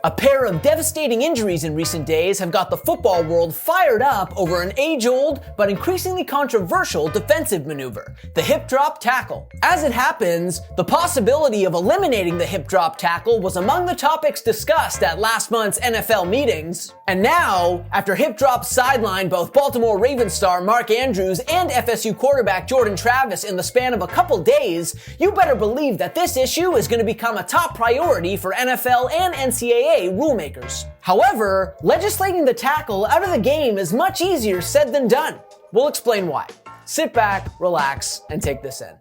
A pair of devastating injuries in recent days have got the football world fired up over an age-old but increasingly controversial defensive maneuver, the hip drop tackle. As it happens, the possibility of eliminating the hip drop tackle was among the topics discussed at last month's NFL meetings. And now, after hip drop sidelined both Baltimore Ravens star Mark Andrews and FSU quarterback Jordan Travis in the span of a couple days, you better believe that this issue is going to become a top priority for NFL and NCAA rulemakers. However, legislating the tackle out of the game is much easier said than done. We'll explain why. Sit back, relax, and take this in.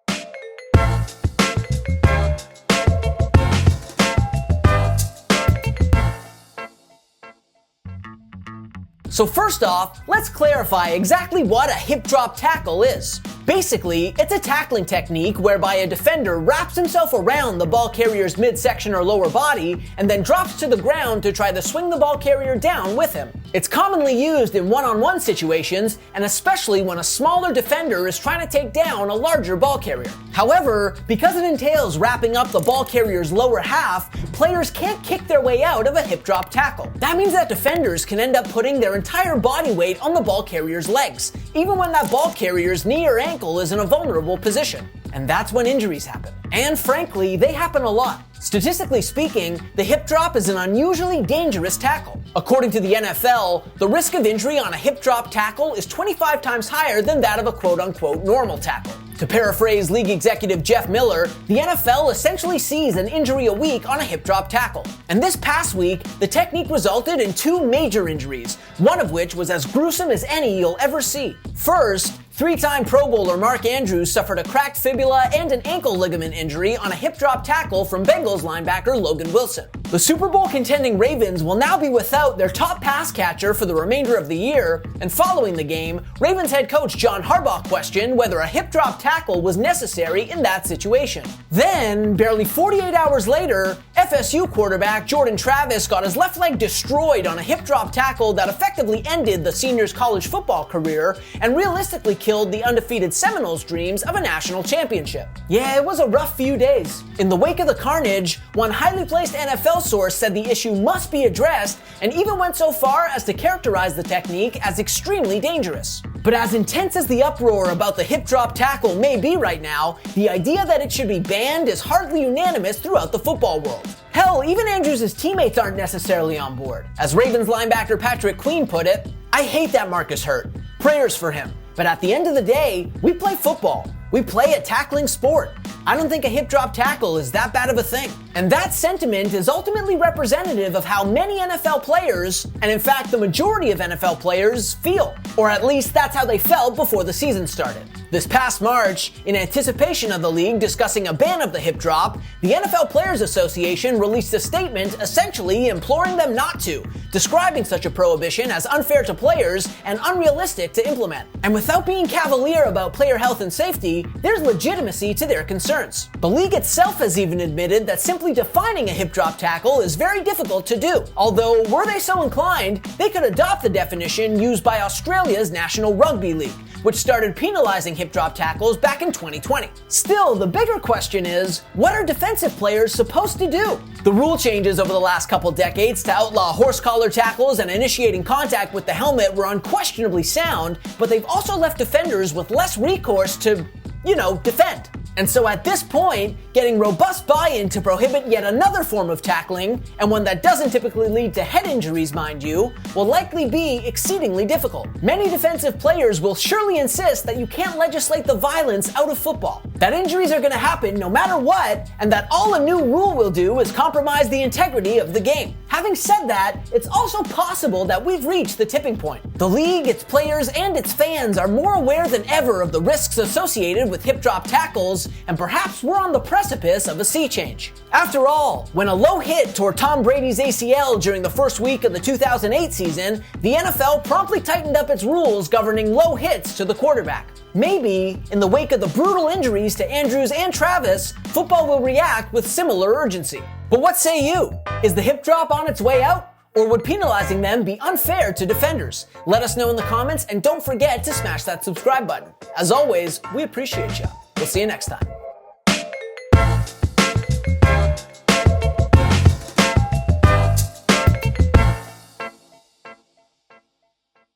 So first off, let's clarify exactly what a hip drop tackle is. Basically, it's a tackling technique whereby a defender wraps himself around the ball carrier's midsection or lower body and then drops to the ground to try to swing the ball carrier down with him. It's commonly used in one-on-one situations, and especially when a smaller defender is trying to take down a larger ball carrier. However, because it entails wrapping up the ball carrier's lower half, players can't kick their way out of a hip drop tackle. That means that defenders can end up putting their entire body weight on the ball carrier's legs, even when that ball carrier's knee or ankle is in a vulnerable position. And that's when injuries happen. And frankly, they happen a lot. Statistically speaking, the hip drop is an unusually dangerous tackle. According to the NFL, the risk of injury on a hip drop tackle is 25 times higher than that of a quote-unquote normal tackle. To paraphrase league executive Jeff Miller, the NFL essentially sees an injury a week on a hip drop tackle. And this past week, the technique resulted in 2 major injuries, one of which was as gruesome as any you'll ever see. First, 3-time Pro Bowler Mark Andrews suffered a cracked fibula and an ankle ligament injury on a hip drop tackle from Bengals linebacker Logan Wilson. The Super Bowl contending Ravens will now be without their top pass catcher for the remainder of the year, and following the game, Ravens head coach John Harbaugh questioned whether a hip drop tackle was necessary in that situation. Then, barely 48 hours later, FSU quarterback Jordan Travis got his left leg destroyed on a hip drop tackle that effectively ended the senior's college football career and realistically killed the undefeated Seminoles' dreams of a national championship. Yeah, it was a rough few days. In the wake of the carnage, one highly placed NFL source said the issue must be addressed and even went so far as to characterize the technique as extremely dangerous. But as intense as the uproar about the hip drop tackle may be right now, the idea that it should be banned is hardly unanimous throughout the football world. Hell, even Andrews' teammates aren't necessarily on board. As Ravens linebacker Patrick Queen put it, "I hate that Mark is hurt. Prayers for him. But at the end of the day, we play football. We play a tackling sport. I don't think a hip drop tackle is that bad of a thing." And that sentiment is ultimately representative of how many NFL players, and in fact the majority of NFL players, feel. Or at least that's how they felt before the season started. This past March, in anticipation of the league discussing a ban of the hip drop, the NFL Players Association released a statement essentially imploring them not to, describing such a prohibition as unfair to players and unrealistic to implement. And without being cavalier about player health and safety, there's legitimacy to their concerns. The league itself has even admitted that simply defining a hip drop tackle is very difficult to do. Although, were they so inclined, they could adopt the definition used by Australia's National Rugby League, which started penalizing hip drop tackles back in 2020. Still, the bigger question is, what are defensive players supposed to do? The rule changes over the last couple decades to outlaw horse collar tackles and initiating contact with the helmet were unquestionably sound, but they've also left defenders with less recourse to, defend. And so at this point, getting robust buy-in to prohibit yet another form of tackling, and one that doesn't typically lead to head injuries, mind you, will likely be exceedingly difficult. Many defensive players will surely insist that you can't legislate the violence out of football, that injuries are going to happen no matter what, and that all a new rule will do is compromise the integrity of the game. Having said that, it's also possible that we've reached the tipping point. The league, its players, and its fans are more aware than ever of the risks associated with hip drop tackles, and perhaps we're on the precipice of a sea change. After all, when a low hit tore Tom Brady's ACL during the first week of the 2008 season, the NFL promptly tightened up its rules governing low hits to the quarterback. Maybe, in the wake of the brutal injuries to Andrews and Travis, football will react with similar urgency. But what say you? Is the hip drop on its way out? Or would penalizing them be unfair to defenders? Let us know in the comments, and don't forget to smash that subscribe button. As always, we appreciate you. We'll see you next time.